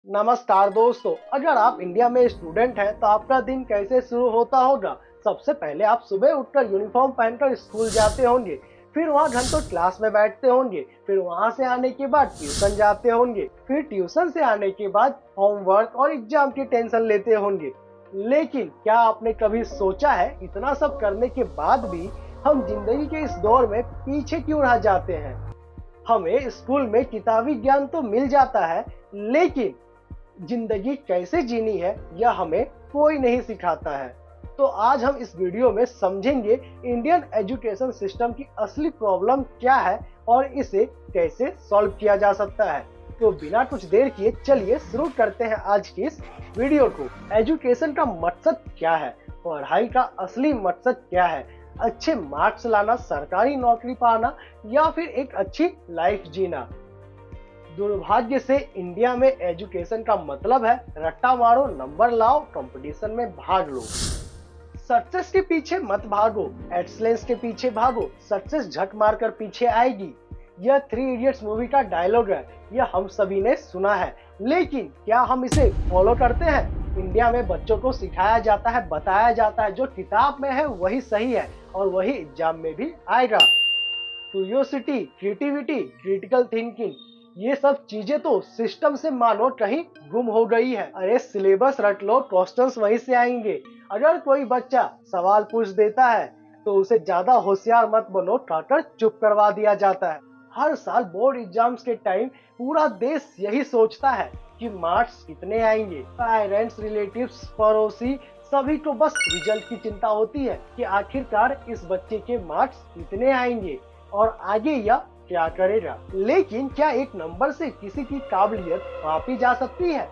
नमस्कार दोस्तों, अगर आप इंडिया में स्टूडेंट हैं तो आपका दिन कैसे शुरू होता होगा। सबसे पहले आप सुबह उठकर यूनिफॉर्म पहनकर स्कूल जाते होंगे, फिर वहाँ घंटों क्लास में बैठते होंगे, फिर वहाँ से आने के बाद ट्यूशन जाते होंगे, फिर ट्यूशन से आने के बाद होमवर्क और एग्जाम की टेंशन लेते होंगे। लेकिन क्या आपने कभी सोचा है इतना सब करने के बाद भी हम जिंदगी के इस दौर में पीछे क्यों रह जाते हैं। हमें स्कूल में किताबी ज्ञान तो मिल जाता है, लेकिन जिंदगी कैसे जीनी है यह हमें कोई नहीं सिखाता है। तो आज हम इस वीडियो में समझेंगे इंडियन एजुकेशन सिस्टम की असली प्रॉब्लम क्या है और इसे कैसे सॉल्व किया जा सकता है। तो बिना कुछ देर किए चलिए शुरू करते हैं आज की इस वीडियो को। एजुकेशन का मकसद क्या है, पढ़ाई का असली मकसद क्या है, अच्छे मार्क्स लाना, सरकारी नौकरी पाना या फिर एक अच्छी लाइफ जीना। दुर्भाग्य से इंडिया में एजुकेशन का मतलब है रट्टा मारो, नंबर लाओ, कंपटीशन में भाग लो। सक्सेस के पीछे मत भागो, एक्सीलेंस के पीछे भागो, सक्सेस झक मारकर पीछे आएगी। यह थ्री इडियट्स मूवी का डायलॉग है, यह हम सभी ने सुना है, लेकिन क्या हम इसे फॉलो करते हैं। इंडिया में बच्चों को सिखाया जाता है, बताया जाता है जो किताब में है वही सही है और वही एग्जाम में भी आएगा। क्यूरियोसिटी, क्रिएटिविटी, क्रिटिकल थिंकिंग, ये सब चीजें तो सिस्टम से मानो कहीं गुम हो गई है। अरे सिलेबस रट लो, क्वेश्चंस वहीं से आएंगे। अगर कोई बच्चा सवाल पूछ देता है तो उसे ज्यादा होशियार मत बनो, कहकर चुप करवा दिया जाता है। हर साल बोर्ड एग्जाम्स के टाइम पूरा देश यही सोचता है कि मार्क्स कितने आएंगे। पेरेंट्स, रिलेटिव्स, पड़ोसी सभी को बस रिजल्ट की चिंता होती है कि आखिरकार इस बच्चे के मार्क्स कितने आएंगे और आगे यह क्या करेगा। लेकिन क्या एक नंबर से किसी की काबिलियत मापी जा सकती है।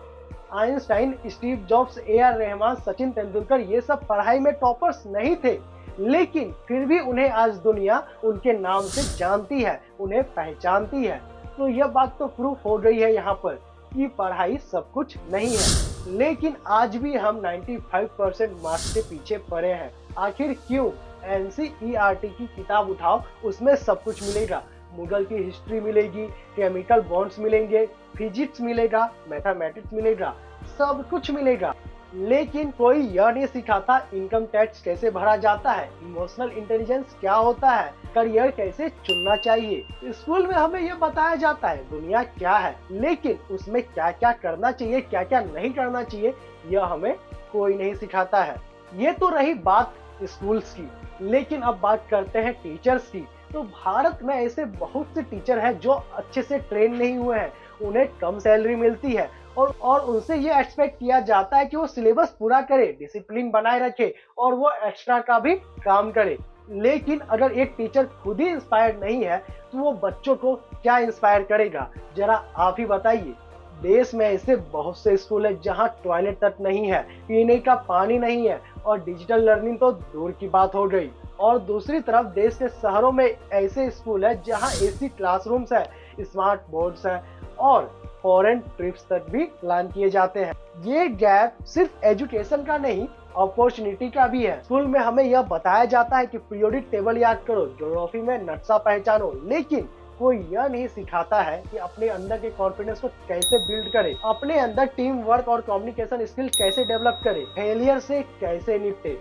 Einstein, Steve jobs, AR. Rahman, Sachin Tendulkar ये सब पढ़ाई में टॉपर्स नहीं थे, लेकिन फिर भी उन्हें आज दुनिया उनके नाम से जानती है, उन्हें पहचानती है। तो यह बात तो प्रूफ हो गई है यहाँ पर कि पढ़ाई सब कुछ नहीं है। लेकिन आज भी हम 95% मार्क्स के पीछे पड़े हैं। आखिर क्यों। NCERT की किताब उठाओ, उसमें सब कुछ मिलेगा। मुगल की हिस्ट्री मिलेगी, केमिकल बॉन्ड्स मिलेंगे, फिजिक्स मिलेगा, मैथमेटिक्स मिलेगा, सब कुछ मिलेगा। लेकिन कोई यह नहीं सिखाता इनकम टैक्स कैसे भरा जाता है, इमोशनल इंटेलिजेंस क्या होता है, करियर कैसे चुनना चाहिए। स्कूल में हमें यह बताया जाता है दुनिया क्या है, लेकिन उसमें क्या क्या करना चाहिए, क्या क्या नहीं करना चाहिए, यह हमें कोई नहीं सिखाता है। ये तो रही बात स्कूल्स की, लेकिन अब बात करते हैं टीचर्स की। तो भारत में ऐसे बहुत से टीचर हैं जो अच्छे से ट्रेन नहीं हुए हैं, उन्हें कम सैलरी मिलती है और उनसे ये एक्सपेक्ट किया जाता है कि वो सिलेबस पूरा करे, डिसिप्लिन बनाए रखे और वो एक्स्ट्रा का भी काम करे। लेकिन अगर एक टीचर खुद ही इंस्पायर्ड नहीं है तो वो बच्चों को क्या इंस्पायर करेगा, जरा आप ही बताइए। देश में ऐसे बहुत से स्कूल है जहाँ टॉयलेट तक नहीं है, पीने का पानी नहीं है और डिजिटल लर्निंग तो दूर की बात हो गई। और दूसरी तरफ देश के शहरों में ऐसे स्कूल है जहाँ एसी क्लासरूम्स है, स्मार्ट बोर्ड्स हैं और फॉरेन ट्रिप्स तक भी प्लान किए जाते हैं। ये गैप सिर्फ एजुकेशन का नहीं, अपॉर्चुनिटी का भी है। स्कूल में हमें यह बताया जाता है कि पीरियोडिक टेबल याद करो, ज्योग्राफी में नक्शा पहचानो, लेकिन कोई यह नहीं सिखाता है कि अपने अंदर के कॉन्फिडेंस को कैसे बिल्ड करें, अपने अंदर टीम वर्क और कम्युनिकेशन स्किल कैसे डेवलप करें, फेलियर से कैसे निपटे।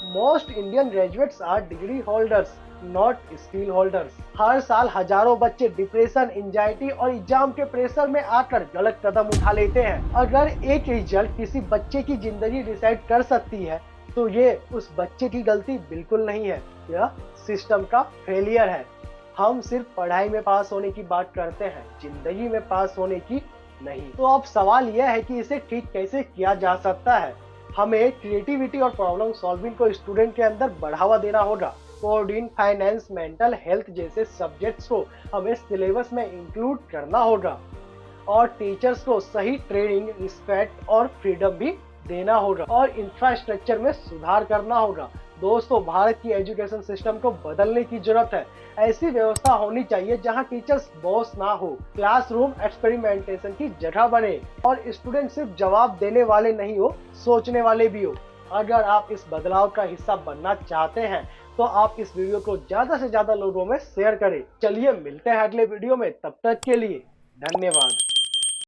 Most Indian graduates are degree holders, not skill holders. हर साल हजारों बच्चे डिप्रेशन, एंजाइटी और एग्जाम के प्रेशर में आकर गलत कदम उठा लेते हैं। अगर एक रिजल्ट किसी बच्चे की जिंदगी डिसाइड कर सकती है तो ये उस बच्चे की गलती बिल्कुल नहीं है, यह सिस्टम का फेलियर है। हम सिर्फ पढ़ाई में पास होने की बात करते हैं, जिंदगी में पास होने की नहीं। तो अब सवाल यह है कि इसे ठीक कैसे किया जा सकता है। हमें क्रिएटिविटी और प्रॉब्लम सॉल्विंग को स्टूडेंट के अंदर बढ़ावा देना होगा। कोडिंग, फाइनेंस, मेंटल हेल्थ जैसे सब्जेक्ट्स को हमें सिलेबस में इंक्लूड करना होगा और टीचर्स को सही ट्रेनिंग, रिस्पेक्ट और फ्रीडम भी देना होगा और इंफ्रास्ट्रक्चर में सुधार करना होगा। दोस्तों, भारत की एजुकेशन सिस्टम को बदलने की जरूरत है। ऐसी व्यवस्था होनी चाहिए जहां टीचर्स बॉस ना हो, क्लासरूम एक्सपेरिमेंटेशन की जगह बने और स्टूडेंट सिर्फ जवाब देने वाले नहीं हो, सोचने वाले भी हो। अगर आप इस बदलाव का हिस्सा बनना चाहते हैं तो आप इस वीडियो को ज्यादा से ज्यादा लोगों में शेयर करें। चलिए मिलते हैं अगले वीडियो में, तब तक के लिए धन्यवाद।